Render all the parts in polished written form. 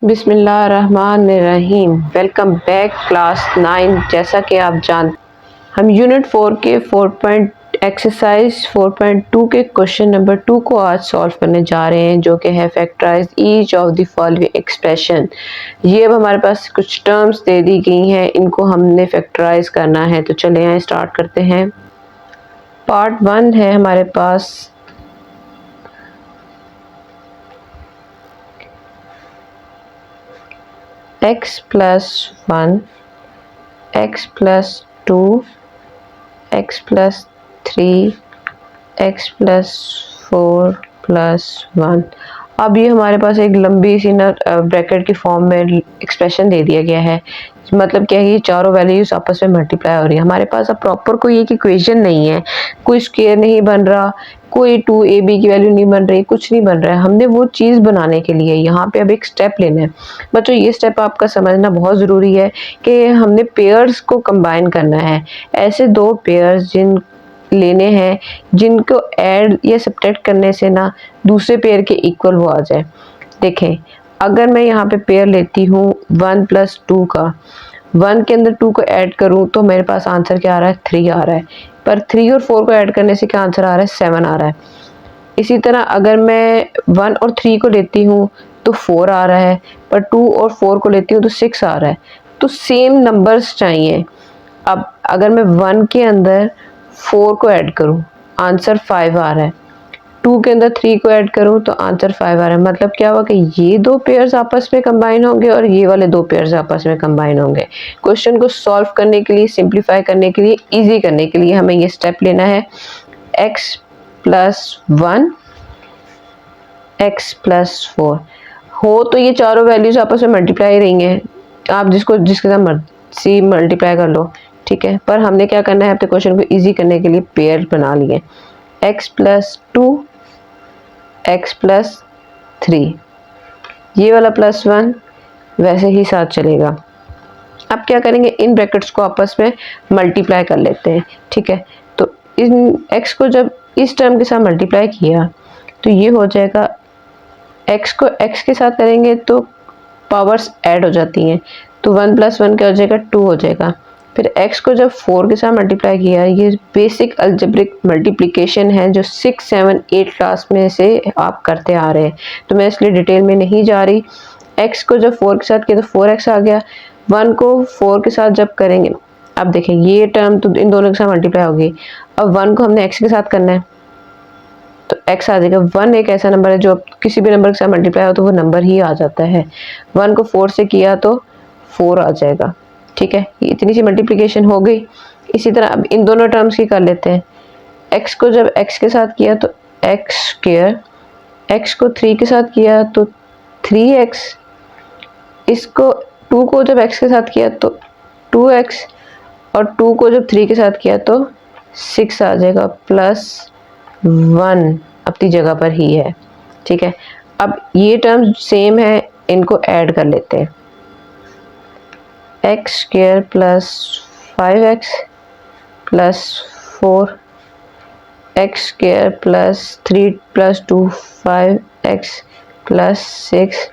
बिस्मिल्लाहिर्रहमानिर्रहीम। Welcome back class 9। जैसा कि आप जानते हम यूनिट 4 के एक्सरसाइज 4.2 के क्वेश्चन नंबर 2 को आज सॉल्व करने जा रहे हैं, जो कि है factorise each of the following expression. ये अब हमारे पास कुछ टर्म्स दे दी गई हैं, इनको हमने फैक्टराइज करना है। तो चले यहाँ स्टार्ट करते हैं। पार्ट 1 है हमारे पास x plus 1, x plus 2, x plus 3, x plus 4 plus 1। अब ये हमारे पास एक लंबी सी ना ब्रैकेट की फॉर्म में एक्सप्रेशन दे दिया गया है। मतलब क्या है, ये चारों वैल्यूज आपस में मल्टीप्लाई हो रही है। हमारे पास अब प्रॉपर कोई एक इक्वेशन नहीं है, कोई स्क्वायर नहीं बन रहा, कोई 2ab की वैल्यू नहीं बन रही, कुछ नहीं बन रहा है। हमने वो चीज़ बनाने के लिए यहाँ पे अब एक स्टेप लेना है। बच्चों, ये स्टेप आपका समझना बहुत ज़रूरी है कि हमने पेयर्स को कंबाइन करना है। ऐसे दो पेयर्स जिन लेने हैं जिनको ऐड या सब्ट्रैक्ट करने से ना दूसरे पेयर के इक्वल वो आ जाए। देखें, अगर मैं यहाँ पे पेयर लेती हूँ 1 + 2 का, 1 के अंदर 2 को ऐड करूँ तो मेरे पास आंसर क्या आ रहा है, 3 आ रहा है। पर 3 और 4 को ऐड करने से क्या आंसर आ रहा है, 7 आ रहा है। इसी तरह अगर मैं 1 और 3 को लेती हूँ तो 4 आ रहा है, पर 2 और 4 को लेती हूँ तो 6 आ रहा है। तो सेम नंबर्स चाहिए। अब अगर मैं 1 के अंदर 4 को ऐड करूँ, आंसर 5 आ रहा है। 2 के अंदर 3 को ऐड करूँ तो आंसर 5 आ रहा है। मतलब क्या हुआ कि ये दो पेयर्स आपस में कंबाइन होंगे और ये वाले दो पेयर्स आपस में कंबाइन होंगे। क्वेश्चन को सॉल्व करने के लिए, सिंप्लीफाई करने के लिए, इजी करने के लिए हमें ये स्टेप लेना है। x + 1, x + 4 हो तो ये चारों वैल्यूज आपस में मल्टीप्लाई रही हैं। आप जिसके साथ मर्जी मल्टीप्लाई कर लो, ठीक है। पर हमने क्या करना है, अपने क्वेश्चन को इजी करने के लिए पेयर बना लिए। x + 2, x + 3, ये वाला +1 वैसे ही साथ चलेगा। अब क्या करेंगे, इन ब्रैकेट्स को आपस में मल्टीप्लाई कर लेते हैं, ठीक है। तो इन x को जब इस टर्म के साथ मल्टीप्लाई किया तो ये हो जाएगा, x को x के साथ करेंगे तो पावर्स ऐड हो जाती हैं, तो 1 + 1 क्या हो जाएगा, 2 हो जाएगा। फिर x को जब 4 के साथ मल्टीप्लाई किया, ये बेसिक अलजेब्रिक मल्टीप्लिकेशन है जो 6, 7, 8 क्लास में से आप करते आ रहे हैं, तो मैं इसलिए डिटेल में नहीं जा रही। x को जब 4 के साथ किया तो 4x आ गया। 1 को 4 के साथ जब करेंगे, अब देखें ये टर्म तो इन दोनों के साथ मल्टीप्लाई होगी। अब 1 को हमने x के साथ करना है तो x आ जाएगा। 1 एक ऐसा नंबर है जो किसी भी नंबर के साथ मल्टीप्लाई हो तो वो नंबर ही आ जाता है। 1 को 4 से किया तो 4 आ जाएगा, ठीक है। ये इतनी सी मल्टीप्लिकेशन हो गई। इसी तरह अब इन दोनों टर्म्स की कर लेते हैं। x को जब x के साथ किया तो x², x को 3 के साथ किया तो 3x, इसको 2 को जब x के साथ किया तो 2x, और 2 को जब 3 के साथ किया तो 6 आ जाएगा, +1 अपनी जगह पर ही है, ठीक है। अब ये टर्म सेम है, इनको ऐड कर लेते हैं। x² + 5x + 4, x² + 3 + 2 5x + 6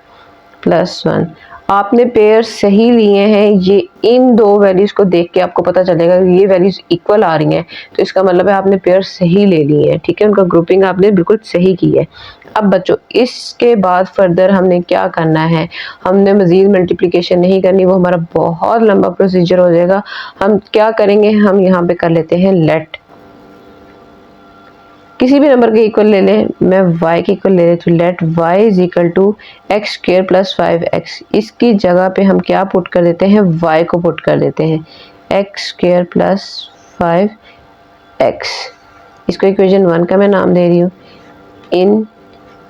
+ 1। आपने पेयर सही लिए हैं। ये इन दो वैल्यूज को देख के आपको पता चलेगा कि ये वैल्यूज इक्वल आ रही हैं, तो इसका मतलब है आपने पेयर सही ले लिए हैं, ठीक है। उनका ग्रुपिंग आपने बिल्कुल सही की है। अब बच्चों, इसके बाद फर्दर हमने क्या करना है, हमने मज़ीद मल्टीप्लिकेशन नहीं करनी, वो हमारा बहुत लंबा प्रोसीजर हो जाएगा। हम क्या करेंगे, हम यहाँ पे कर लेते हैं लेट, किसी भी नंबर के इक्वल ले लें। मैं y के इक्वल ले लेती हूँ। Let y = x² + 5x। इसकी जगह पे हम क्या पुट कर देते हैं, y को पुट कर देते हैं, x² + 5x। इसको इक्वेशन 1 का मैं नाम दे रही हूँ, इन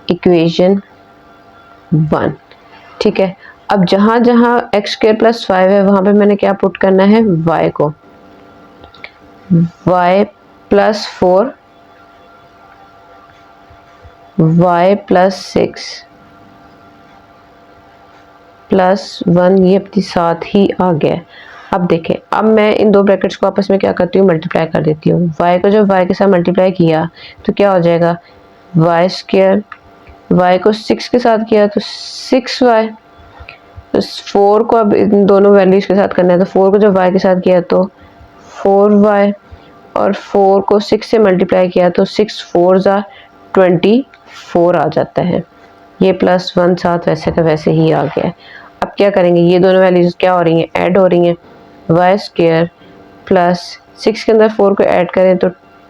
इक्वेशन 1, ठीक है। अब जहाँ जहाँ x² + 5 है वहाँ पे मैंने क्या पुट करना है, y को, y + 4, y + 6 + 1, ये अपने साथ ही आ गया। अब देखें, अब मैं इन दो ब्रैकेट्स को आपस में क्या करती हूँ, मल्टीप्लाई कर देती हूँ। y को जब y के साथ मल्टीप्लाई किया तो क्या हो जाएगा, y², y को 6 के साथ किया तो 6y, तो 4 को अब इन दोनों वैल्यूज के साथ करना है, तो 4 को जब y के साथ किया तो 4y, और 4 को 6 से मल्टीप्लाई किया तो 6 4 ज़ा 24 आ जाता है। ये +1 साथ वैसे का वैसे ही आ गया है। अब क्या करेंगे, ये दोनों वैल्यूज क्या हो रही हैं, ऐड हो रही हैं। वाई स्क्वायर प्लस 6 के अंदर 4 को ऐड करें तो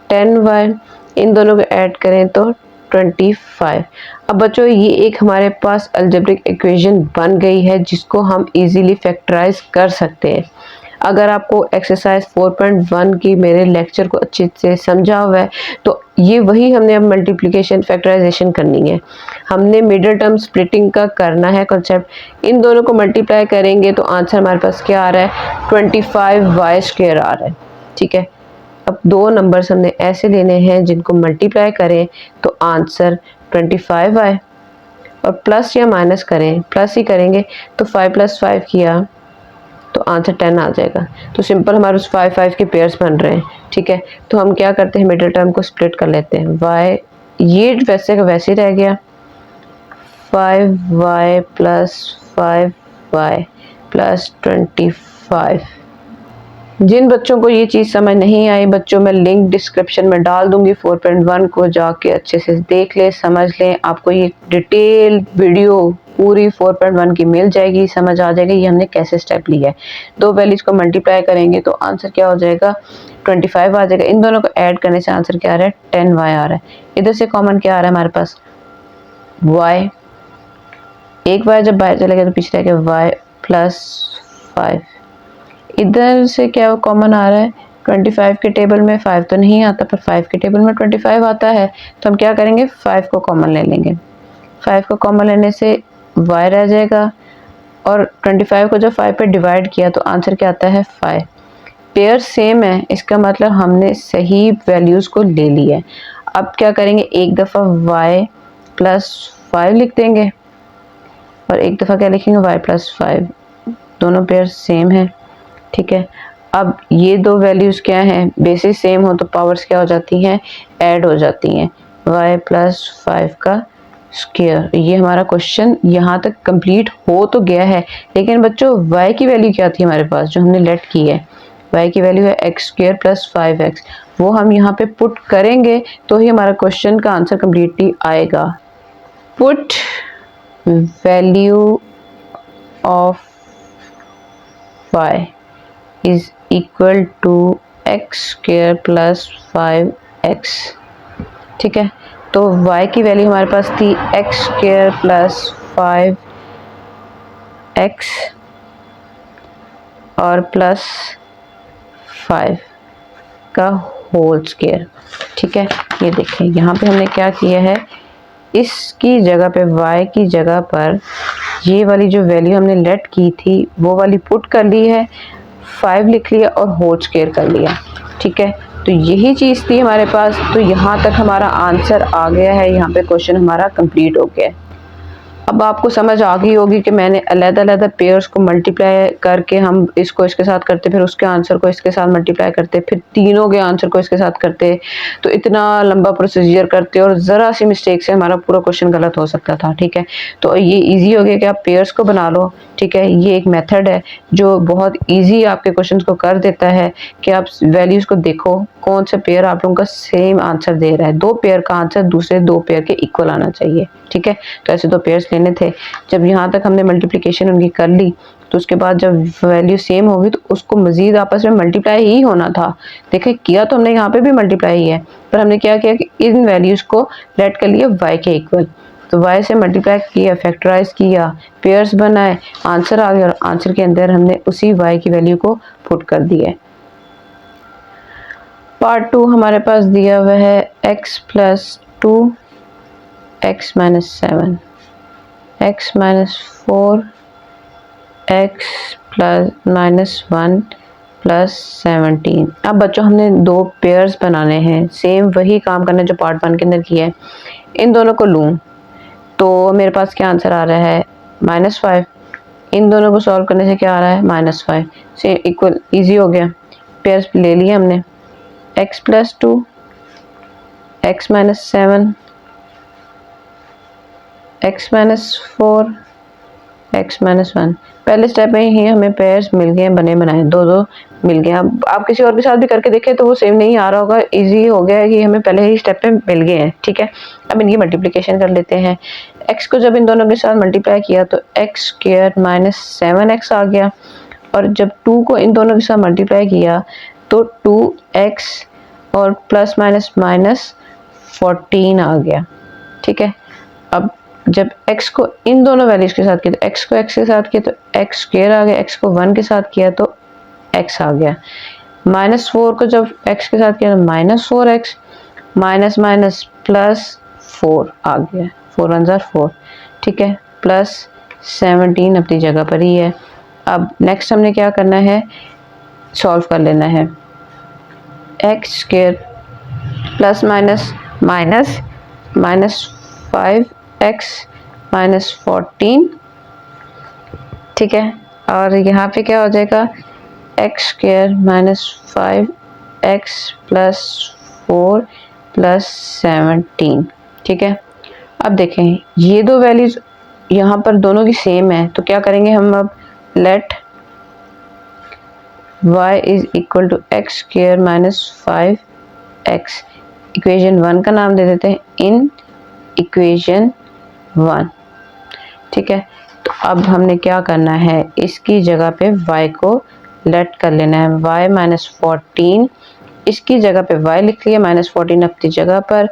10y, इन दोनों को ऐड करें तो 25। अब बच्चों ये एक हमारे पास अलजेब्रिक इक्वेशन बन गई है जिसको हम इजीली फैक्टराइज कर सकते हैं। अगर आपको एक्सरसाइज 4.1 की मेरे लेक्चर को अच्छे से समझा हुआ है तो ये वही हमने अब मल्टीप्लिकेशन फैक्टराइजेशन करनी है। हमने मिडिल टर्म स्प्लिटिंग का करना है कॉन्सेप्ट। इन दोनों को मल्टीप्लाई करेंगे तो आंसर हमारे पास क्या आ रहा है, 25y स्क्वायर आ रहा है। ठीक है, अब दो नंबर्स हमने ऐसे लेने हैं जिनको मल्टीप्लाई करें तो आंसर 25 आए, और प्लस या माइनस करें, प्लस ही करेंगे तो 5 + 5 किया तो आंसर 10 आ जाएगा। तो सिंपल हमारे उस 5 5 के पेयर्स बन रहे हैं। ठीक है, तो हम क्या करते हैं, मिडिल टर्म को स्प्लिट कर लेते हैं। y ये वैसे का वैसे ही रह गया, 5y + 5y + 25। जिन बच्चों को ये चीज़ समझ नहीं आई बच्चों, मैं लिंक डिस्क्रिप्शन में डाल दूंगी 4.1 को, जाके अच्छे से देख लें, समझ लें। आपको ये डिटेल वीडियो पूरी 4.1 की मिल जाएगी, समझ आ जाएगी ये हमने कैसे स्टेप लिया है। दो वैल्यूज को मल्टीप्लाई करेंगे तो आंसर क्या हो जाएगा, 25 आ जाएगा। इन दोनों को ऐड करने से आंसर क्या आ रहा है, 10y आ रहा है। इधर से कॉमन क्या आ रहा है हमारे पास, y, एक y जब बाहर चलेगा तो पीछे रह गया y + 5। इधर से क्या कॉमन आ रहा है, 25 के टेबल में 5 तो नहीं आता पर 5 के टेबल में 25 आता है, तो हम क्या करेंगे, 5 को कॉमन ले लेंगे। 5 को कॉमन लेने से y रह जाएगा, और 25 को जब 5 पे डिवाइड किया तो आंसर क्या आता है, 5। पेयर सेम है, इसका मतलब हमने सही वैल्यूज़ को ले लिया है। अब क्या करेंगे, एक दफ़ा y + 5 लिख देंगे और एक दफ़ा क्या लिखेंगे, y + 5। दोनों पेयर सेम है। ठीक है, अब ये दो वैल्यूज़ क्या हैं, बेसिस सेम हो तो पावर्स क्या हो जाती हैं, ऐड हो जाती हैं। y + 5 का स्क्वायर। ये हमारा क्वेश्चन यहाँ तक कंप्लीट हो तो गया है, लेकिन बच्चों y की वैल्यू क्या थी हमारे पास जो हमने लेट की है, y की वैल्यू है x² + 5x। वो हम यहाँ पे पुट करेंगे तो ही हमारा क्वेश्चन का आंसर कम्प्लीटली आएगा। Put value of y is equal to x² + 5x। ठीक है, तो y की वैल्यू हमारे पास थी x² + 5x और +5 का होल स्क्वायर। ठीक है, ये देखें यहाँ पे हमने क्या किया है, इसकी जगह पे y की जगह पर ये वाली जो वैल्यू हमने लेट की थी वो वाली पुट कर ली है, 5 लिख लिया और होल स्क्वायर कर लिया। ठीक है, तो यही चीज़ थी हमारे पास। तो यहाँ तक हमारा आंसर आ गया है, यहाँ पे क्वेश्चन हमारा कंप्लीट हो गया है। अब आपको समझ आ गई होगी कि मैंने अलग-अलग पेयर्स को मल्टीप्लाई करके हम इसको इसके साथ करते, फिर उसके आंसर को इसके साथ मल्टीप्लाई करते, फिर तीनों के आंसर को इसके साथ करते, तो इतना लंबा प्रोसीजर करते और ज़रा सी मिस्टेक से हमारा पूरा क्वेश्चन गलत हो सकता था। ठीक है, तो ये ईजी हो गया कि आप पेयर्स को बना लो। ठीक है, ये एक मेथड है जो बहुत ईजी आपके क्वेश्चन को कर देता है कि आप वैल्यूज़ को देखो कौन सा पेयर आप लोगों का सेम आंसर दे रहा है। दो पेयर का आंसर दूसरे दो पेयर के इक्वल आना चाहिए। ठीक है, तो ऐसे दो पेयर्स लेने थे। जब यहाँ तक हमने मल्टीप्लिकेशन उनकी कर ली तो उसके बाद जब वैल्यू सेम होगी तो उसको मजीद आपस में मल्टीप्लाई ही होना था। देखिए किया तो हमने यहाँ पे भी मल्टीप्लाई ही है, पर हमने क्या किया कि इन वैल्यूज़ को लेट कर लिया y के इक्वल, तो y से मल्टीप्लाई किया, फैक्टराइज किया, पेयर्स बनाए, आंसर आ गया और आंसर के अंदर हमने उसी y की वैल्यू को पुट कर दिया है। पार्ट 2 हमारे पास दिया हुआ है x + 2 x - 7 x - 4 x + -1 + 17। अब बच्चों हमने दो पेयर्स बनाने हैं, सेम वही काम करना है जो पार्ट 1 के अंदर किया है। इन दोनों को लूँ तो मेरे पास क्या आंसर आ रहा है, -5। इन दोनों को सॉल्व करने से क्या आ रहा है, -5 से इक्वल, ईजी हो गया। पेयर्स ले लिए हमने, x + 2 x - 7 x - 4 x minus 1। पहले स्टेप में ही हमें पेयर्स मिल गए, बने बनाए, दो दो मिल गए। अब आप किसी और के साथ भी करके देखें तो वो सेम नहीं आ रहा होगा, इजी हो गया है कि हमें पहले ही स्टेप पे मिल गए हैं। ठीक है, अब इनकी मल्टीप्लिकेशन कर लेते हैं। x को जब इन दोनों के साथ मल्टीप्लाई किया तो एक्स स्क्वायर माइनस 7x आ गया, और जब 2 को इन दोनों के साथ मल्टीप्लाई किया तो 2x और प्लस माइनस माइनस 14 आ गया। ठीक है, अब जब x को इन दोनों वैल्यूज के साथ किया तो x को x के साथ किया तो एक्स स्क्वायर आ गया, x को 1 के साथ किया तो x आ गया। -4 को जब x के साथ किया तो -4x, माइनस माइनस प्लस 4 आ गया, 4 1 ज़ा 4। ठीक है, प्लस 17 अपनी जगह पर ही है। अब नेक्स्ट हमने क्या करना है, सॉल्व कर लेना है। X square plus minus minus minus 5x minus 14। ठीक है, और यहाँ पे क्या हो जाएगा, x square minus 5x plus 4 plus 17। ठीक है, अब देखें ये दो वैल्यूज यहाँ पर दोनों की सेम है, तो क्या करेंगे हम, अब let y is equal to x square minus 5x, equation 1 का नाम दे देते हैं इन इक्वेशन 1। ठीक है, तो अब हमने क्या करना है, इसकी जगह पे y को लेट कर लेना है, y माइनस 14, इसकी जगह पे y लिख लिया, -14 अपनी जगह पर,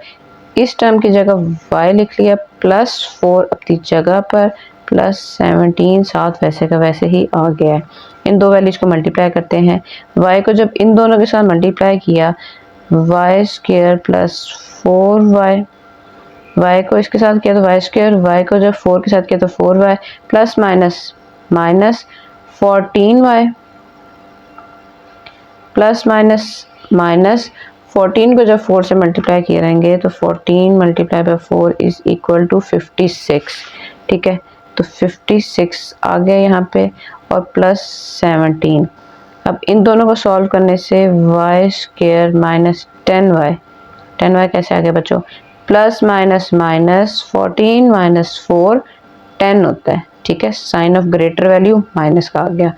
इस टर्म की जगह y लिख लिया, प्लस 4 अपनी जगह पर, प्लस 17 साथ वैसे का वैसे ही आ गया है। इन दो वैल्यूज को मल्टीप्लाई करते हैं। y को जब इन दोनों के साथ मल्टीप्लाई किया, y square plus 4y, y को इसके साथ किया तो y स्क्वायर, y को जब 4 के साथ किया तो 4y, plus minus minus 14y, plus minus minus 14 को जब 4 से मल्टीप्लाई किए रहेंगे तो 14 multiply by 4 is equal to 56। ठीक है, तो 56 आ गया यहाँ पे, और प्लस 17। अब इन दोनों को सॉल्व करने से y square minus 10y, 10y कैसे आ गया बच्चों, प्लस माइनस माइनस 14 माइनस 4 10 होता है। ठीक है, sign of greater value minus का आ गया।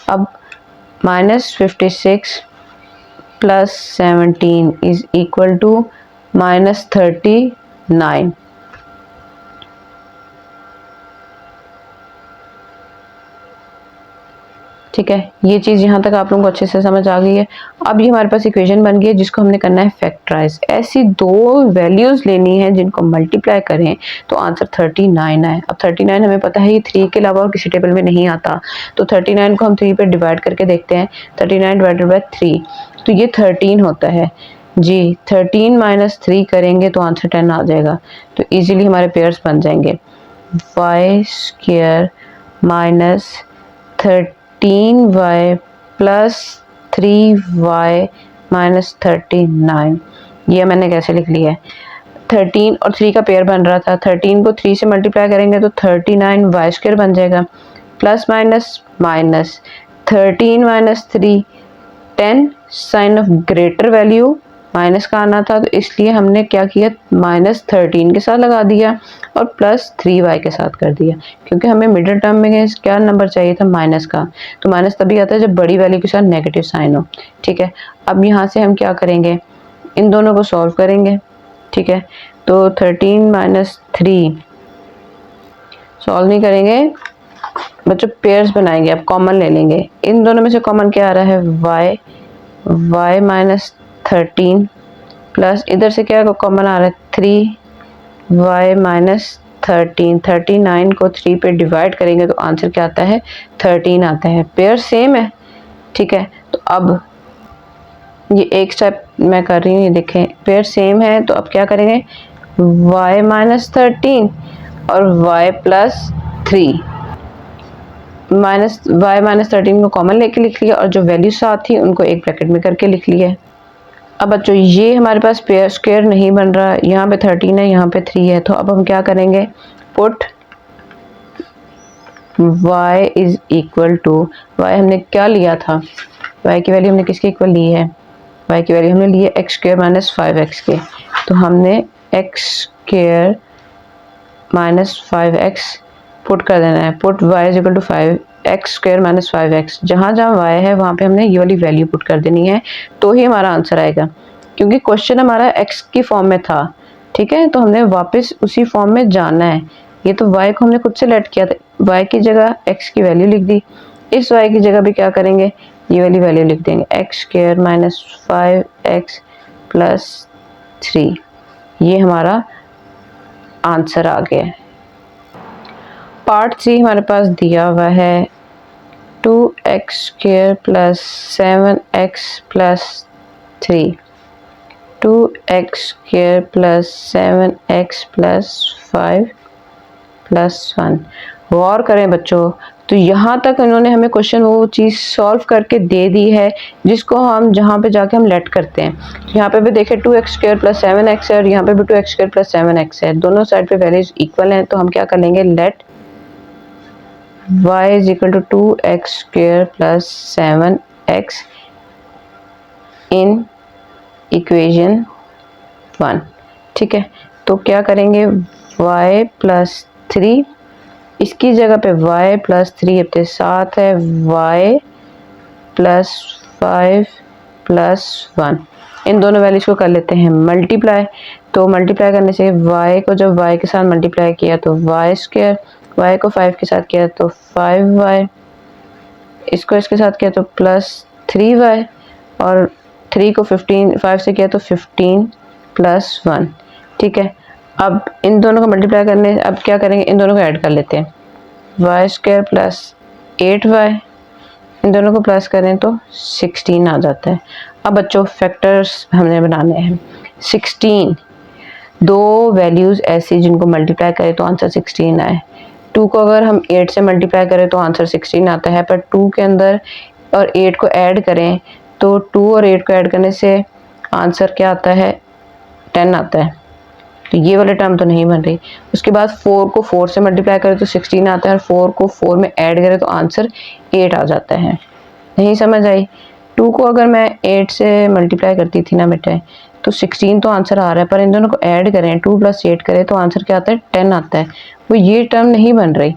अब -56 प्लस 17 इज इक्वल टू -39। ठीक है, ये चीज़ यहाँ तक आप लोगों को अच्छे से समझ आ गई है। अब ये हमारे पास इक्वेशन बन गई है जिसको हमने करना है फैक्टराइज। ऐसी दो वैल्यूज़ लेनी है जिनको मल्टीप्लाई करें तो आंसर 39 आए। अब 39 हमें पता है ये 3 के अलावा और किसी टेबल में नहीं आता, तो 39 को हम 3 पे डिवाइड करके देखते हैं। 39 डिवाइडेड बाय 3 तो ये 13 होता है जी। 13 माइनस 3 करेंगे तो आंसर 10 आ जाएगा, तो ईजिली हमारे पेयर्स बन जाएंगे। Y square minus 13y plus 3y minus 39, ये मैंने कैसे लिख लिया है, 13 और 3 का पेयर बन रहा था, 13 को 3 से मल्टीप्लाई करेंगे तो 39y स्क्वायर बन जाएगा, plus minus minus 13 minus 3 10, sign of greater value minus का आना था, तो इसलिए हमने क्या किया, -13 के साथ लगा दिया और प्लस 3y के साथ कर दिया, क्योंकि हमें मिडिल टर्म में क्या नंबर चाहिए था, माइनस का। तो माइनस तभी आता है जब बड़ी वैल्यू के साथ नेगेटिव साइन हो। ठीक है, अब यहाँ से हम क्या करेंगे, इन दोनों को सॉल्व करेंगे। ठीक है, तो 13 माइनस 3 सॉल्व नहीं करेंगे बच्चों, पेयर्स बनाएंगे। अब कॉमन ले लेंगे, इन दोनों में से कॉमन क्या आ रहा है, y माइनस 13 प्लस इधर से क्या कॉमन आ रहा है, 3y माइनस 13। 39 को 3 पे डिवाइड करेंगे तो आंसर क्या आता है, 13 आता है। पेयर सेम है। ठीक है, तो अब ये एक स्टेप मैं कर रही हूँ, ये देखें पेयर सेम है, तो अब क्या करेंगे, y माइनस 13 और y प्लस 3, y माइनस 13 को कॉमन लेके लिख लिया और जो वैल्यू साथ थी उनको एक ब्रैकेट में करके लिख लिया। अब बच्चों ये हमारे पास पेयर स्क्वायर नहीं बन रहा, यहाँ पे 13 है, यहाँ पे 3 है, तो अब हम क्या करेंगे, put y is equal to, y हमने क्या लिया था, y की वैल्यू हमने किसके इक्वल ली है, y की वैल्यू हमने ली है एक्स स्क्वायर माइनस 5x के, तो हमने x square minus 5x put कर देना है, put y is equal to 5x² minus 5x। जहाँ जहाँ y है वहाँ पे हमने ये वाली वैल्यू पुट कर देनी है, तो ही हमारा आंसर आएगा, क्योंकि क्वेश्चन हमारा x की फॉर्म में था, ठीक है, तो हमने वापस उसी फॉर्म में जाना है। ये तो y को हमने खुद से लेट किया था, y की जगह x की वैल्यू लिख दी, इस y की जगह भी क्या करेंगे, ये वाली वैल्यू लिख देंगे, x² माइनस 5x प्लस 3। ये हमारा आंसर आ गया है। पार्ट 3 हमारे पास दिया हुआ है 2x² plus 7x plus 3, 2x² plus 7x plus 5 plus 1। गौर करें बच्चों, तो यहाँ तक इन्होंने हमें क्वेश्चन वो चीज़ सॉल्व करके दे दी है जिसको हम जहाँ पे जाके हम लेट करते हैं। यहाँ पे भी देखें 2x² प्लस 7x है और यहाँ पे भी 2x² प्लस 7x है, दोनों साइड पे वैल्यूज इक्वल हैं, तो हम क्या कर लेंगे, let y is equal to 2x² plus 7x in equation 1। ठीक है, तो क्या करेंगे, y प्लस 3, इसकी जगह पे y प्लस 3 अपने साथ है y प्लस 5 प्लस 1। इन दोनों वैल्यूज को कर लेते हैं मल्टीप्लाई। तो मल्टीप्लाई करने से y को जब y के साथ मल्टीप्लाई किया तो y², y को 5 के साथ किया तो 5y, इसको इसके साथ किया तो प्लस 3y, और 3 को 5 से किया तो 15 प्लस 1। ठीक है, अब इन दोनों को मल्टीप्लाई करने, अब क्या करेंगे, इन दोनों को ऐड कर लेते हैं, y² प्लस 8y, इन दोनों को प्लस करें तो 16 आ जाता है। अब बच्चों फैक्टर्स हमने बनाने हैं। 16, दो वैल्यूज़ ऐसी जिनको मल्टीप्लाई करें तो आंसर 16 आए। 2 को अगर हम 8 से मल्टीप्लाई करें तो आंसर 16 आता है, पर 2 के अंदर और 8 को ऐड करें तो 2 और 8 को ऐड करने से आंसर क्या आता है, 10 आता है, तो ये वाले टर्म तो नहीं बन रही। उसके बाद 4 को 4 से मल्टीप्लाई करें तो 16 आता है, और 4 को 4 में ऐड करें तो आंसर 8 आ जाता है। नहीं समझ आई? 2 को अगर मैं 8 से मल्टीप्लाई करती थी ना बेटे, तो 16 तो आंसर आ रहा है, पर इन दोनों को ऐड करें, 2 प्लस 8 करें तो आंसर क्या आता है, 10 आता है। वो ये टर्म नहीं बन रही।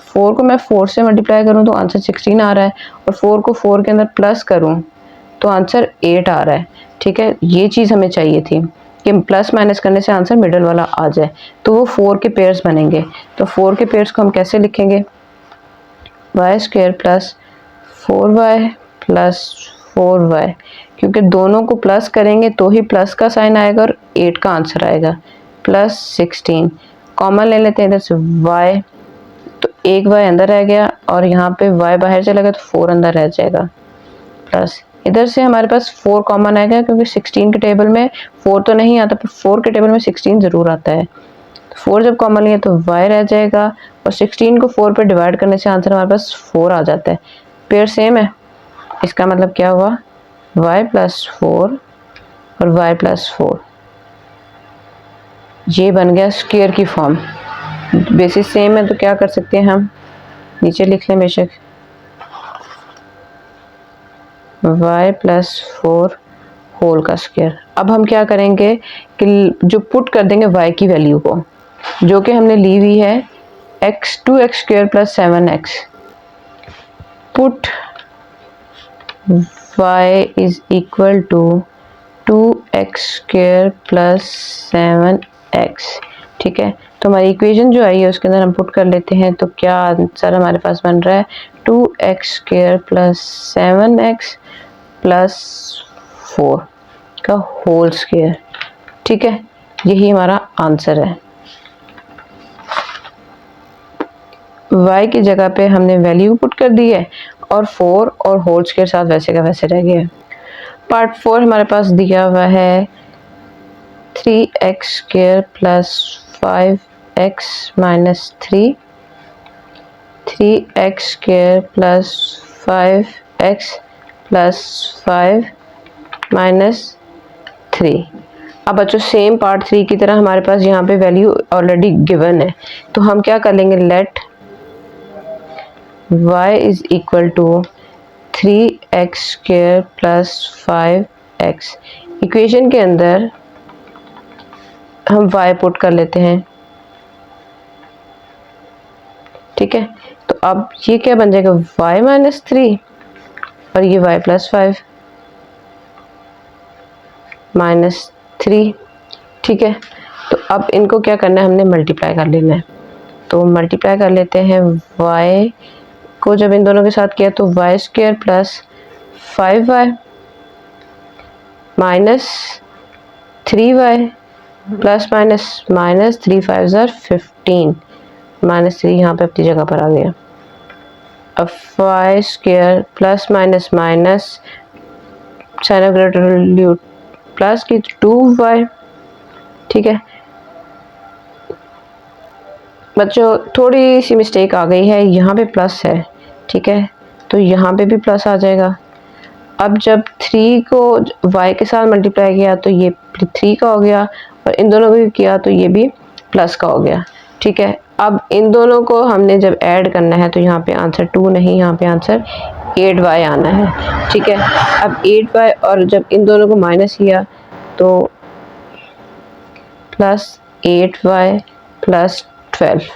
4 को मैं 4 से मल्टीप्लाई करूँ तो आंसर 16 आ रहा है, और 4 को 4 के अंदर प्लस करूँ तो आंसर 8 आ रहा है। ठीक है, ये चीज़ हमें चाहिए थी कि प्लस माइनस करने से आंसर मिडल वाला आ जाए, तो वो 4 के पेयर्स बनेंगे। तो 4 के पेयर्स को हम कैसे लिखेंगे, y² plus 4y plus 4y, क्योंकि दोनों को प्लस करेंगे तो ही प्लस का साइन आएगा और 8 का आंसर आएगा, प्लस 16। कॉमन ले लेते हैं इधर से y, तो एक y अंदर रह गया और यहाँ पे y बाहर चला गया तो 4 अंदर रह जाएगा, प्लस इधर से हमारे पास 4 कॉमन आएगा, क्योंकि 16 के टेबल में 4 तो नहीं आता, पर 4 के टेबल में 16 ज़रूर आता है। 4 जब कॉमन लिया तो y रह जाएगा, और 16 को 4 पे डिवाइड करने से आंसर हमारे पास 4 आ जाता है। पेयर सेम है, इसका मतलब क्या हुआ, y प्लस 4 और y प्लस 4, ये बन गया स्क्वायर की फॉर्म। बेसिस सेम है तो क्या कर सकते हैं हम, नीचे लिख लें बेशक, y प्लस 4 होल का स्क्वायर। अब हम क्या करेंगे कि जो पुट कर देंगे y की वैल्यू को, जो कि हमने ली हुई है 2x² plus 7x, put y is equal to 2x² plus 7x। ठीक है, तो हमारी इक्वेशन जो आई है उसके अंदर हम पुट कर लेते हैं, तो क्या आंसर हमारे पास बन रहा है, 2x² प्लस 7x प्लस 4 का होल स्क्वायर। ठीक है, यही हमारा आंसर है। y की जगह पे हमने वैल्यू पुट कर दी है, और 4 और होल स्क्वायर साथ वैसे का वैसे रह गया। पार्ट 4 हमारे पास दिया हुआ है 3x² plus 5x minus 3, 3x² plus 5x plus 5 minus 3। अब बच्चों सेम पार्ट 3 की तरह हमारे पास यहाँ पे वैल्यू ऑलरेडी गिवन है, तो हम क्या कर लेंगे, let y is equal to 3x² plus 5x। Equation के अंदर हम y पुट कर लेते हैं। ठीक है, तो अब ये क्या बन जाएगा, y माइनस 3 और ये y प्लस 5 माइनस 3। ठीक है, तो अब इनको क्या करना है, हमने मल्टीप्लाई कर लेना है। तो मल्टीप्लाई कर लेते हैं, y को जब इन दोनों के साथ किया तो y square plus 5y minus 3y plus minus minus 3 5 ज़ार 15 माइनस 3 यहाँ पे अपनी जगह पर आ गया। अब y square plus minus minus sign of greater value plus की 2y। ठीक है बच्चों, थोड़ी सी मिस्टेक आ गई है, यहाँ पे प्लस है। ठीक है, तो यहाँ पे भी प्लस आ जाएगा। अब जब 3 को y के साथ मल्टीप्लाई किया तो ये 3 का हो गया, और इन दोनों को किया तो ये भी प्लस का हो गया। ठीक है, अब इन दोनों को हमने जब ऐड करना है तो यहाँ पे आंसर 2 नहीं, यहाँ पे आंसर 8y आना है। ठीक है, अब 8y और जब इन दोनों को माइनस किया तो प्लस 8y प्लस 12।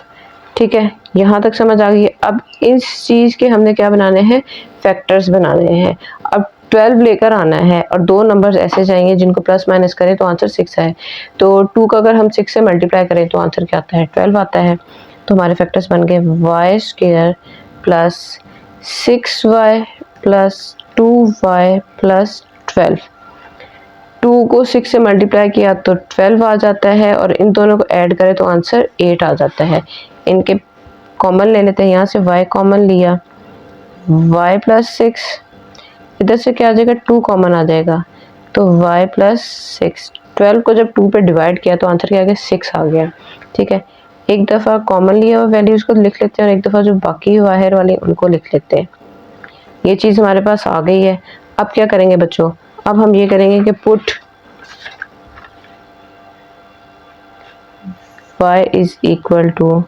ठीक है, यहाँ तक समझ आ गई। अब इस चीज़ के हमने क्या बनाने हैं, फैक्टर्स बनाने हैं। अब 12 लेकर आना है और दो नंबर्स ऐसे जाएंगे जिनको प्लस माइनस करें तो आंसर 6 है। तो 2 का अगर हम 6 से मल्टीप्लाई करें तो आंसर क्या आता है, 12 आता है। तो हमारे फैक्टर्स बन गए y square plus 6y plus 2y plus 12। 2 को 6 से मल्टीप्लाई किया तो 12 आ जाता है, और इन दोनों को ऐड करें तो आंसर 8 आ जाता है। इनके कॉमन ले लेते हैं, यहाँ से y कॉमन लिया, y प्लस 6, इधर से क्या आ जाएगा, 2 कॉमन आ जाएगा तो y प्लस 6। 12 को जब 2 पे डिवाइड किया तो आंसर क्या आ गया, 6 आ गया। ठीक है, एक दफ़ा कॉमन लिया हुआ वैल्यूज़ को लिख लेते हैं और एक दफ़ा जो बाकी बाहर वाले उनको लिख लेते हैं। ये चीज़ हमारे पास आ गई है। अब क्या करेंगे बच्चों, अब हम ये करेंगे कि put y is equal to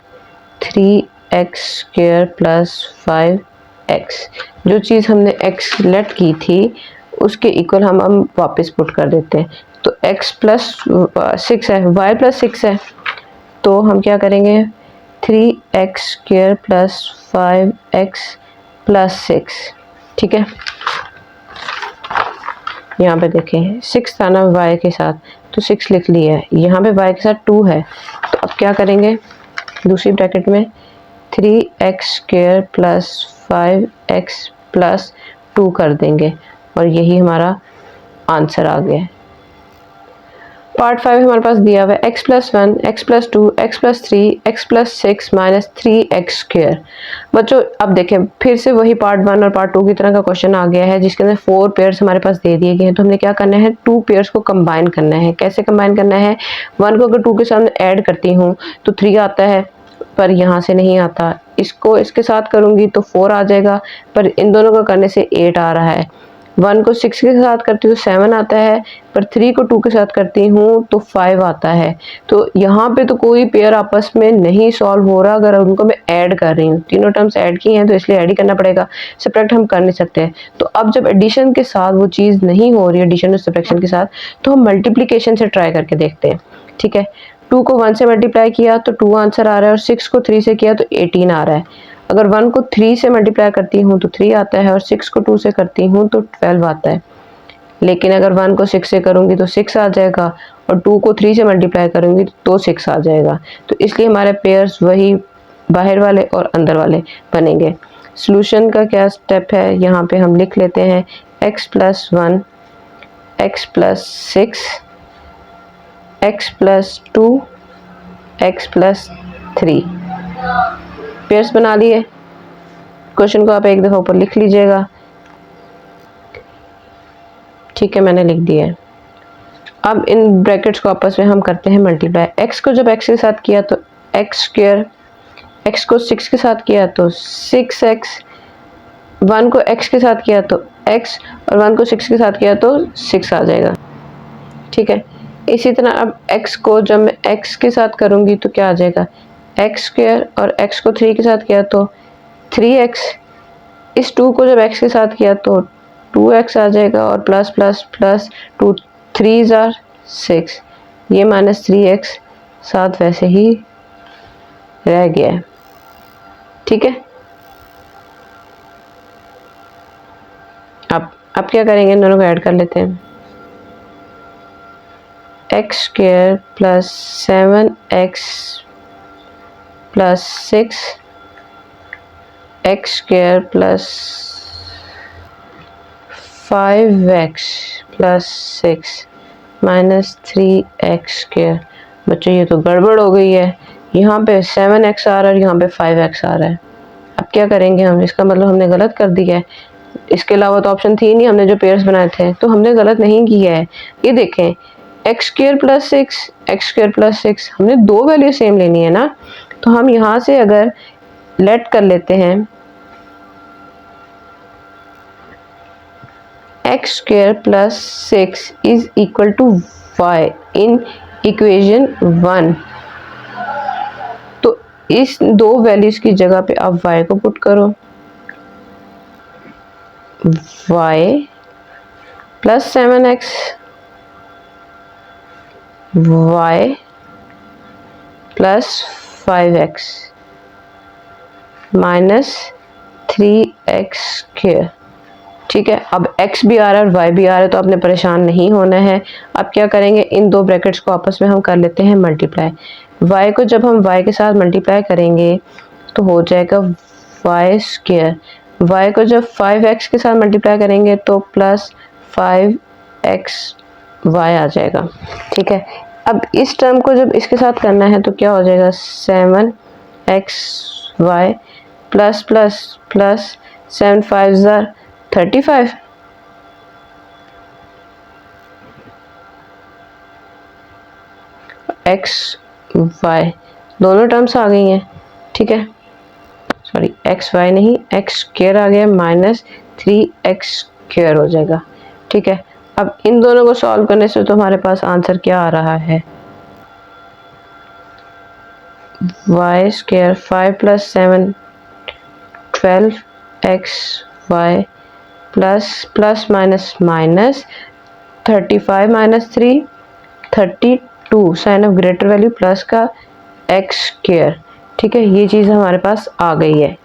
3x square plus 5x। जो चीज़ हमने x लेट की थी उसके इक्वल हम वापस पुट कर देते हैं। तो x प्लस 6 है, y प्लस 6 है, तो हम क्या करेंगे, 3x square plus 5x plus 6। ठीक है, यहाँ पे देखें 6 था ना y के साथ, तो 6 लिख लिया है। यहाँ पे y के साथ 2 है, तो अब क्या करेंगे, दूसरी ब्रैकेट में 3x square plus 5x plus 2 कर देंगे, और यही हमारा आंसर आ गया। पार्ट 5 हमारे पास दिया हुआ है x plus 1, x plus 2, x plus 3, x plus 6 minus 3x square. बच्चों अब देखें, फिर से वही पार्ट 1 और पार्ट 2 की तरह का क्वेश्चन आ गया है, जिसके अंदर 4 पेयर्स हमारे पास दे दिए गए हैं। तो हमने क्या करना है, 2 पेयर्स को कंबाइन करना है। कैसे कंबाइन करना है, 1 को अगर 2 के सामने ऐड करती हूँ तो 3 आता है, पर यहाँ से नहीं आता। इसको इसके साथ करूँगी तो 4 आ जाएगा, पर इन दोनों को करने से 8 आ रहा है। 1 को 6 के साथ करती हूँ तो 7 आता है, पर 3 को 2 के साथ करती हूँ तो 5 आता है। तो यहाँ पे तो कोई पेयर आपस में नहीं सॉल्व हो रहा अगर उनको मैं ऐड कर रही हूँ। तीनों टर्म्स ऐड की हैं तो इसलिए ऐड ही करना पड़ेगा, सब्ट्रैक्ट हम कर नहीं सकते हैं। तो अब जब एडिशन के साथ वो चीज़ नहीं हो रही है, एडिशन और सब्ट्रैक्शन के साथ, तो हम मल्टीप्लिकेशन से ट्राई करके देखते हैं। ठीक है, 2 को 1 से मल्टीप्लाई किया तो 2 आंसर आ रहा है, और 6 को 3 से किया तो 18 आ रहा है। अगर 1 को 3 से मल्टीप्लाई करती हूँ तो 3 आता है, और 6 को 2 से करती हूँ तो 12 आता है। लेकिन अगर 1 को 6 से करूँगी तो 6 आ जाएगा, और 2 को 3 से मल्टीप्लाई करूँगी तो 6 आ जाएगा। तो इसलिए हमारे पेयर्स वही बाहर वाले और अंदर वाले बनेंगे। सॉल्यूशन का क्या स्टेप है, यहाँ पे हम लिख लेते हैं x plus 1, x plus 6, x plus 2, x plus 3। Pairs बना लिए। क्वेश्चन को आप एक दफ़ा ऊपर लिख लीजिएगा। ठीक है, मैंने लिख दिया है। अब इन ब्रैकेट्स को आपस में हम करते हैं मल्टीप्लाई। x को जब x के साथ किया तो x स्क्वायर, x को 6 के साथ किया तो 6x, 1 को x के साथ किया तो x, और 1 को 6 के साथ किया तो 6 आ जाएगा। ठीक है, इसी तरह अब x को जब मैं x के साथ करूँगी तो क्या आ जाएगा, x स्क्वायर, और x को 3 के साथ किया तो 3x। इस 2 को जब x के साथ किया तो 2x आ जाएगा, और प्लस प्लस प्लस 2 3 ज़ार 6, ये माइनस 3x साथ वैसे ही रह गया है। ठीक है। अब क्या करेंगे, इन दोनों को ऐड कर लेते हैं। X square plus 7x plus 6 x square plus 5x plus 6 minus 3x square. बच्चों ये तो गड़बड़ हो गई है, यहाँ पे 7x आ रहा है और यहाँ पे 5x आ रहा है। अब क्या करेंगे हम, इसका मतलब हमने गलत कर दिया है। इसके अलावा तो ऑप्शन थी नहीं, हमने जो पेयर्स बनाए थे, तो हमने गलत नहीं किया है। ये देखें, x square plus 6 x square plus 6, हमने दो वैल्यू सेम लेनी है ना। तो हम यहाँ से अगर लेट कर लेते हैं x square plus 6 is equal to y in equation 1, तो इस दो वैल्यूज की जगह पे आप y को पुट करो। y plus 7x y plus 5x minus 3x square. ठीक है, अब x भी आ रहा है और y भी आ रहा है, तो आपने परेशान नहीं होना है। अब क्या करेंगे, इन दो ब्रैकेट्स को आपस में हम कर लेते हैं मल्टीप्लाई। y को जब हम y के साथ मल्टीप्लाई करेंगे तो हो जाएगा y स्क्वायर। y को जब 5x के साथ मल्टीप्लाई करेंगे तो प्लस 5x y आ जाएगा। ठीक है, अब इस टर्म को जब इसके साथ करना है तो क्या हो जाएगा, 7x y plus plus plus 7 5 35 x y दोनों टर्म्स आ गई हैं। ठीक है, सॉरी एक्स वाई नहीं, एक्स स्क्वायर आ गया माइनस 3x स्क्वायर हो जाएगा। ठीक है, अब इन दोनों को सॉल्व करने से तो हमारे पास आंसर क्या आ रहा है, y square 5 plus 7 12x y plus plus minus minus 35 minus 3 32 sign of greater value plus का x स्क्वायर। ठीक है, ये चीज़ हमारे पास आ गई है।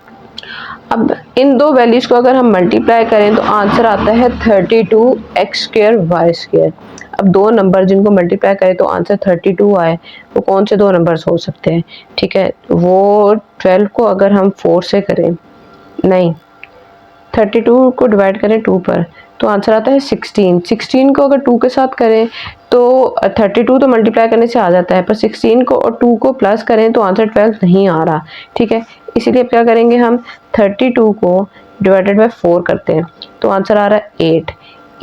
अब इन दो वैल्यूज को अगर हम मल्टीप्लाई करें तो आंसर आता है 32x स्क्वायर वाई स्क्वायर। अब दो नंबर जिनको मल्टीप्लाई करें तो आंसर 32 आए, वो कौन से दो नंबर्स हो सकते हैं। ठीक है, वो 12 को अगर हम 4 से करें, नहीं 32 को डिवाइड करें 2 पर तो आंसर आता है 16। 16 को अगर 2 के साथ करें तो 32 तो मल्टीप्लाई करने से आ जाता है, पर 16 को और 2 को प्लस करें तो आंसर 12 नहीं आ रहा। ठीक है, इसीलिए क्या करेंगे, हम 32 को डिवाइडेड बाय 4 करते हैं तो आंसर आ रहा है 8।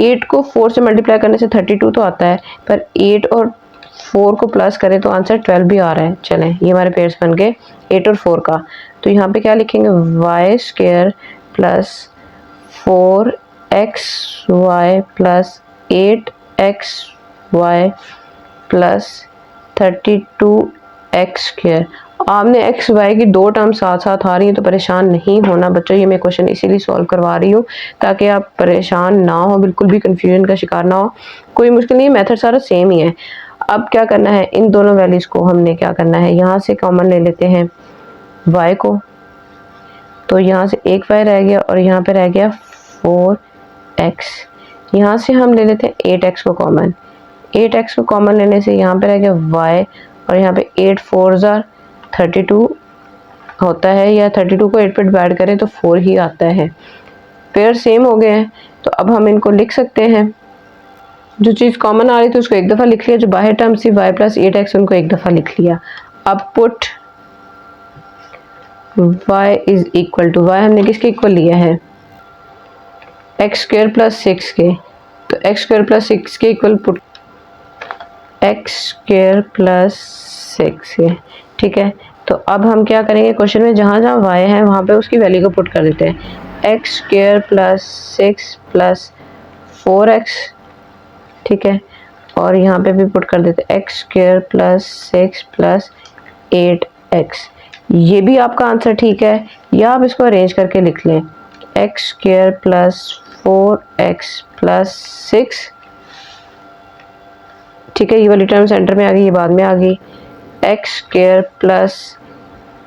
8 को 4 से मल्टीप्लाई करने से 32 तो आता है, पर 8 और 4 को प्लस करें तो आंसर 12 भी आ रहा है। चलें, ये हमारे पेयर्स बन गए 8 और 4 का। तो यहाँ पे क्या लिखेंगे, y square plus 4x y plus 8x y plus 32x square. आपने x y की दो टर्म साथ साथ आ रही हैं तो परेशान नहीं होना बच्चों। ये मैं क्वेश्चन इसीलिए सॉल्व करवा रही हूँ ताकि आप परेशान ना हो, बिल्कुल भी कंफ्यूजन का शिकार ना हो। कोई मुश्किल नहीं, मेथड सारा सेम ही है। अब क्या करना है, इन दोनों वैल्यूज को हमने क्या करना है, यहाँ से कॉमन ले लेते हैं y को, तो यहाँ से एक y रह गया और यहाँ पे रह गया 4x। यहाँ से हम ले लेते हैं 8x को कॉमन। 8x को कॉमन लेने से यहाँ पे रह गया y और यहाँ पे 8 4 32 होता है, या 32 को 8 पे डिवाइड करें तो 4 ही आता है। पेयर सेम हो गए हैं तो अब हम इनको लिख सकते हैं। जो चीज़ कॉमन आ रही थी उसको एक दफ़ा लिख लिया, जो बाहर टर्म थी y प्लस 8x उनको एक दफ़ा लिख लिया। अब put y is equal to, y हमने किसके इक्वल लिया है, एक्स स्क्वायर प्लस 6 के, तो एक्स स्क्वायर प्लस 6 के equal put x square plus 6 के। ठीक है, तो अब हम क्या करेंगे, क्वेश्चन में जहाँ जहाँ y है वहाँ पे उसकी वैल्यू को पुट कर देते हैं। X square plus 6 plus 4x। ठीक है, और यहाँ पे भी पुट कर देते हैं x square plus 6 plus 8x। ये भी आपका आंसर ठीक है, या आप इसको अरेंज करके लिख लें, x square plus 4x plus 6। ठीक है, ये वाली टर्म सेंटर में आ गई, ये बाद में आ गई। X square plus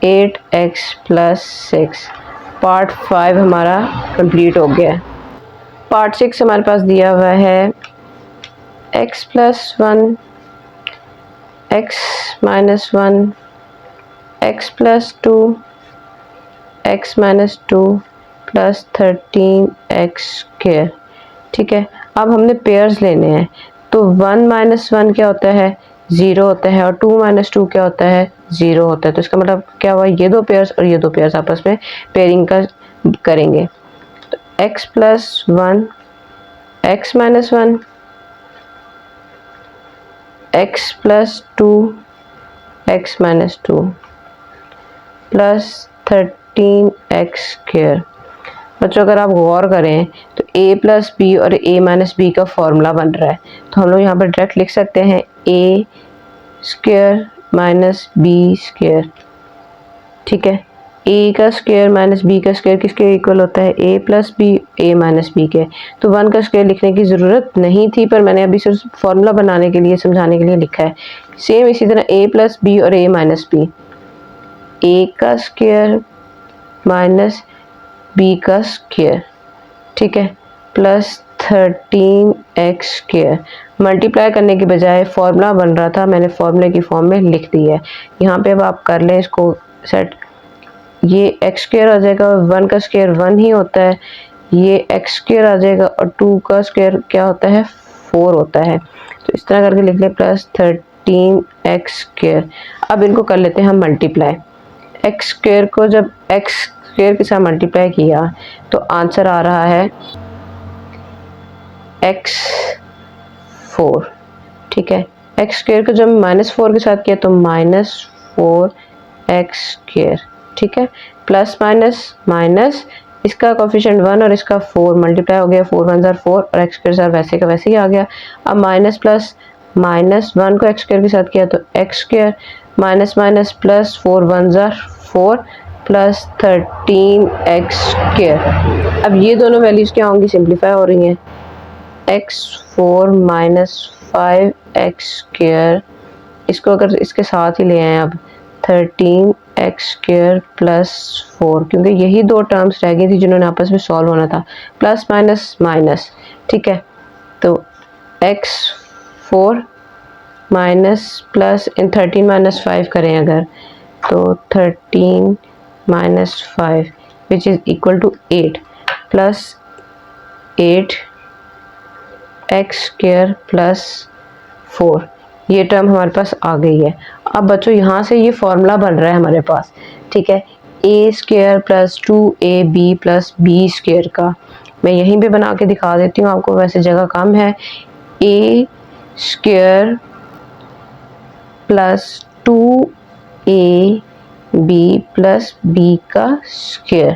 8x plus 6। Part 5 हमारा कंप्लीट हो गया है। पार्ट 6 हमारे पास दिया हुआ है x plus 1, x minus 1, x plus 2, x minus 2 plus 13x square. ठीक है, अब हमने पेयर्स लेने हैं, तो 1 माइनस 1 क्या होता है, 0 होता है, और 2 माइनस 2 क्या होता है, 0 होता है। तो इसका मतलब क्या हुआ, ये दो पेयर्स और ये दो पेयर्स आपस में पेयरिंग का करेंगे। तो x plus 1, x minus 1, x plus 2, x minus 2 plus 13x square. बच्चों अगर आप गौर करें तो a प्लस बी और a माइनस बी का फॉर्मूला बन रहा है, तो हम लोग यहाँ पर डायरेक्ट लिख सकते हैं a square minus b square. ठीक है, a का स्क्वायर माइनस b का स्क्वायर किसके इक्वल होता है, a plus b a minus b के। तो 1 का स्क्वायर लिखने की ज़रूरत नहीं थी, पर मैंने अभी सिर्फ फॉर्मूला बनाने के लिए, समझाने के लिए लिखा है। सेम इसी तरह a प्लस बी और a माइनस बी, a का स्क्वायर माइनस b का स्क्वायर, ठीक है, प्लस 13x स्क्वायर। मल्टीप्लाई करने के बजाय फॉर्मूला बन रहा था, मैंने फॉर्मूले की फॉर्म में लिख दिया है। यहाँ पे अब आप कर लें इसको सेट, ये x स्क्वायर आ जाएगा, 1 का स्क्वायर 1 ही होता है, ये x स्क्वायर आ जाएगा, और 2 का स्क्वायर क्या होता है, 4 होता है। तो इस तरह करके लिख लें प्लस 13x स्क्वायर। अब इनको कर लेते हैं हम मल्टीप्लाई। x स्क्वायर को जब x स्क्वायर के साथ मल्टीप्लाई किया तो आंसर आ रहा है x4। ठीक है, x स्क्वायर को जब -4 के साथ किया तो -4x स्क्वायर। ठीक है, प्लस माइनस माइनस, इसका कोफिशिएंट 1 और इसका 4 मल्टीप्लाई हो गया, 4 1 4 और x स्क्वायर साथ वैसे का वैसे ही आ गया। अब माइनस प्लस माइनस 1 को x स्क्वायर के साथ किया तो x square, minus minus plus 4 1 4 plus 13x square. अब ये दोनों वैल्यूज क्या होंगी, सिंप्लीफाई हो रही हैं। x4 माइनस 5x स्क्वायर, इसको अगर इसके साथ ही ले आए अब 13x स्क्वायर प्लस 4, क्योंकि यही दो टर्म्स रह गई थी जिन्होंने आपस में सॉल्व होना था, प्लस माइनस माइनस। ठीक है, तो x4 माइनस प्लस इन 13 माइनस 5 करें अगर, तो 13 minus 5 which is equal to 8 plus 8 x square plus 4। ये टर्म हमारे पास आ गई है। अब बच्चों यहाँ से ये फॉर्मूला बन रहा है हमारे पास। ठीक है, A square plus 2ab plus B square का मैं यहीं पे बना के दिखा देती हूँ आपको, वैसे जगह कम है। A square plus 2ab plus B का स्क्वायर।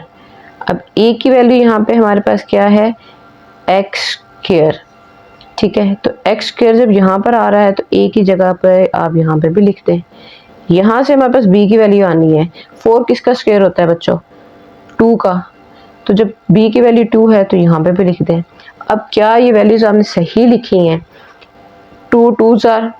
अब a की वैल्यू यहाँ पे हमारे पास क्या है, एक्स स्क्वायर। ठीक है, तो एक्स स्क्वायर जब यहाँ पर आ रहा है तो a की जगह पर आप यहाँ पे भी लिख दें। यहाँ से हमारे पास b की वैल्यू आनी है। 4 किसका स्क्वायर होता है बच्चों, 2 का, तो जब b की वैल्यू 2 है तो यहाँ पे भी लिख दें। अब क्या ये वैल्यूज आपने सही लिखी हैं, 2 2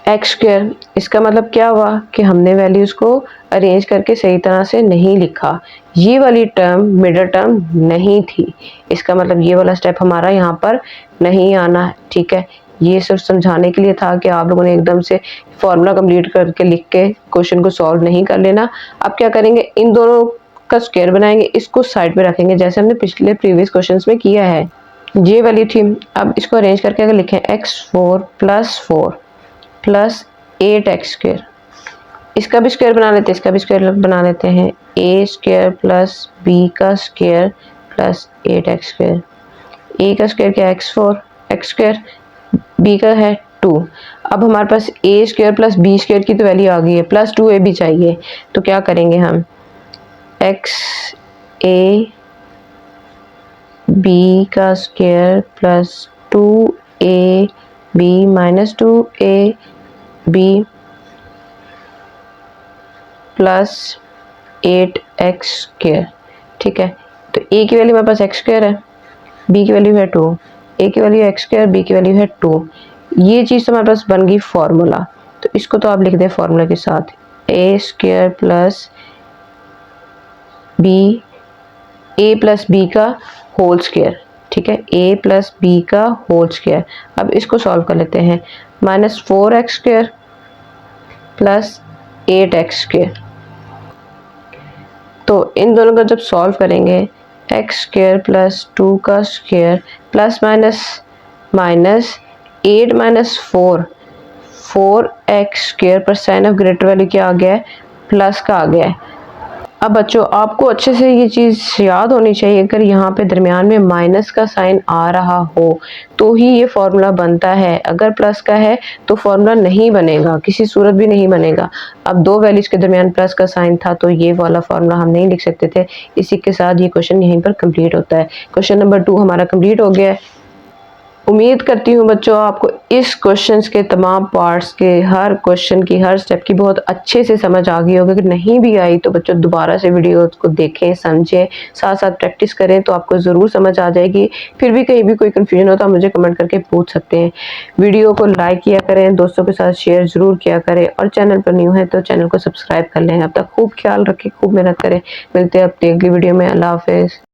एक्स स्क्वायर। इसका मतलब क्या हुआ कि हमने वैल्यूज को अरेंज करके सही तरह से नहीं लिखा, ये वाली टर्म मिडल टर्म नहीं थी, इसका मतलब ये वाला स्टेप हमारा यहाँ पर नहीं आना। ठीक है, ये सिर्फ समझाने के लिए था कि आप लोगों ने एकदम से फॉर्मूला कंप्लीट करके लिख के क्वेश्चन को सॉल्व नहीं कर लेना। अब क्या करेंगे, इन दोनों का स्क्वायर बनाएंगे, इसको साइड पे रखेंगे जैसे हमने पिछले प्रीवियस क्वेश्चंस में किया है। ये वैल्यू थी, अब इसको अरेंज करके अगर लिखें x4 plus 4 plus 8x square, इसका भी स्क्वायर बना लेते हैं, इसका भी स्क्वायर बना लेते हैं, a स्क्वायर प्लस b का square plus 8x square. a का स्क्वायर क्या है, x4, x स्क्वायर, b का है 2। अब हमारे पास a square plus b square की तो वैल्यू आ गई है, प्लस 2ab चाहिए, तो क्या करेंगे हम, x a b का square plus 2ab minus 2ab plus 8x square. ठीक है, तो a की वैल्यू हमारे पास x स्क्वायर है, b की वैल्यू है 2, a की वैल्यू x स्क्वायर, b की वैल्यू है 2। ये चीज़ तो हमारे पास बन गई फॉर्मूला। तो इसको तो आप लिख दें फॉर्मूला के साथ, ए स्क्वायर प्लस बी, ए प्लस बी का होल स्क्वायर, ठीक है, ए प्लस बी का होल स्क्वायर। अब इसको सॉल्व कर लेते हैं, -4x square plus 8x square. तो इन दोनों को जब सॉल्व करेंगे, एक्स स्क्वायर प्लस 2 का square plus minus 8 minus 4x square पर साइन ऑफ ग्रेटर वैल्यू क्या आ गया है, प्लस का आ गया है। अब बच्चों आपको अच्छे से ये चीज़ याद होनी चाहिए, अगर यहाँ पे दरमियान में माइनस का साइन आ रहा हो तो ही ये फॉर्मूला बनता है, अगर प्लस का है तो फॉर्मूला नहीं बनेगा, किसी सूरत भी नहीं बनेगा। अब दो वैल्यूज के दरमियान प्लस का साइन था तो ये वाला फॉर्मूला हम नहीं लिख सकते थे। इसी के साथ ये क्वेश्चन यहीं पर कंप्लीट होता है। क्वेश्चन नंबर 2 हमारा कंप्लीट हो गया है। उम्मीद करती हूँ बच्चों आपको इस क्वेश्चंस के तमाम पार्ट्स के हर क्वेश्चन की हर स्टेप की बहुत अच्छे से समझ आ गई होगी। अगर नहीं भी आई तो बच्चों दोबारा से वीडियो को देखें, समझें, साथ साथ प्रैक्टिस करें तो आपको ज़रूर समझ आ जाएगी। फिर भी कहीं भी कोई कन्फ्यूजन हो तो आप मुझे कमेंट करके पूछ सकते हैं। वीडियो को लाइक किया करें, दोस्तों के साथ शेयर ज़रूर किया करें और चैनल पर न्यू है तो चैनल को सब्सक्राइब कर लें। अब तक खूब ख्याल रखें, खूब मेहनत करें। मिलते हैं अपनी अगली वीडियो में। अल्लाह हाफिज़।